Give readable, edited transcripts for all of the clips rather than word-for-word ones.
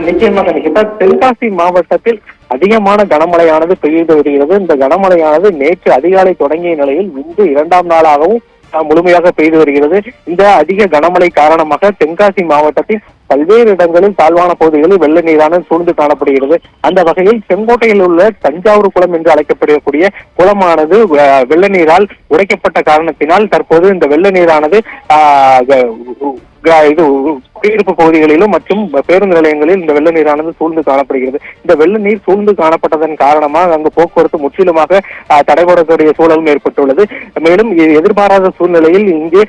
நிச்சயமாக நிச்சயமா தென்காசி மாவட்டத்தில் அதிகமான கனமழையானது பெய்து வருகிறது. இந்த கனமழையானது நேற்று அதிகாலை தொடங்கிய நிலையில் இன்று 2ஆம் நாளாகவும் முழுமையாக பெய்து வருகிறது. இந்த அதிக கனமழை காரணமாக தென்காசி மாவட்டத்தில் பல்வேறு இடங்களில் தாழ்வான பகுதிகளில் வெள்ள நீரானது சூழ்ந்து காணப்படுகிறது. அந்த வகையில் செங்கோட்டையில் உள்ள தஞ்சாவூர் குளம் என்று அழைக்கப்படக்கூடிய குளமானது வெள்ள நீரால் உடைக்கப்பட்ட காரணத்தினால் தற்போது இந்த வெள்ள நீரானது இது குடியிருப்பு பகுதிகளிலும் மற்றும் பேருந்து நிலையங்களில் இந்த வெள்ள நீரானது சூழ்ந்து காணப்படுகிறது. இந்த வெள்ள நீர் சூழ்ந்து காணப்பட்டதன் காரணமாக அங்கு போக்குவரத்து முற்றிலுமாக தடைபடக்கூடிய சூழலும் ஏற்பட்டுள்ளது. மேலும் எதிர்பாராத சூழ்நிலையில் இங்கே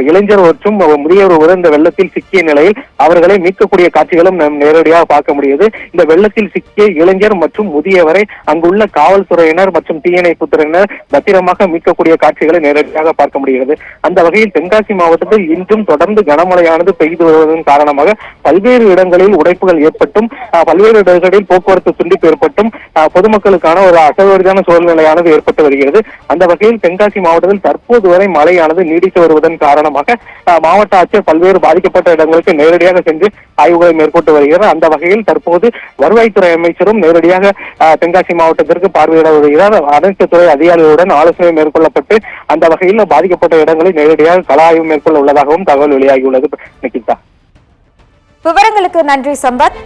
இளைஞர் மற்றும் முதியவர் ஒருவர் இந்த வெள்ளத்தில் சிக்கிய நிலையில் அவர்களை மீட்கக்கூடிய காட்சிகளும் நாம் நேரடியாக பார்க்க முடியுது. இந்த வெள்ளத்தில் சிக்கிய இளைஞர் மற்றும் முதியவரை அங்குள்ள காவல்துறையினர் மற்றும் தீயணைப்பு துறையினர் பத்திரமாக மீட்கக்கூடிய காட்சிகளை நேரடியாக பார்க்க முடிகிறது. அந்த வகையில் தென்காசி மாவட்டத்தில் இன்றும் தொடர்ந்து கனமழையானது பெய்து வருவதன் காரணமாக பல்வேறு இடங்களில் உடைப்புகள் ஏற்பட்டும் பல்வேறு இடங்களில் போக்குவரத்து துண்டிப்பு ஏற்பட்டும் பொதுமக்களுக்கான ஒரு அசௌகரியமான சூழ்நிலையானது ஏற்பட்டு வருகிறது. அந்த வகையில் தென்காசி மாவட்டத்தில் தற்போது வரை மழையானது நீடித்து வருவதன் காரணமாக மாவட்ட ஆட்சியர் பல்வேறு பாதிக்கப்பட்ட இடங்களுக்கு நேரடியாக சென்று ஆய்வுகளை மேற்கொண்டு வருகிறார். அந்த வகையில் தற்போது வருவாய்த்துறை அமைச்சரும் நேரடியாக தென்காசி மாவட்டத்திற்கு பார்வையிட வருகிறார். அனைத்து துறை அதிகாரிகளுடன் ஆலோசனை மேற்கொள்ளப்பட்டு அந்த வகையில் பாதிக்கப்பட்ட இடங்களில் நேரடியாக கள ஆய்வு மேற்கொள்ள உள்ளதாகவும் தகவல் வெளியாகியுள்ளது. நிகிதா, விவரங்களுக்கு நன்றி சம்பத்.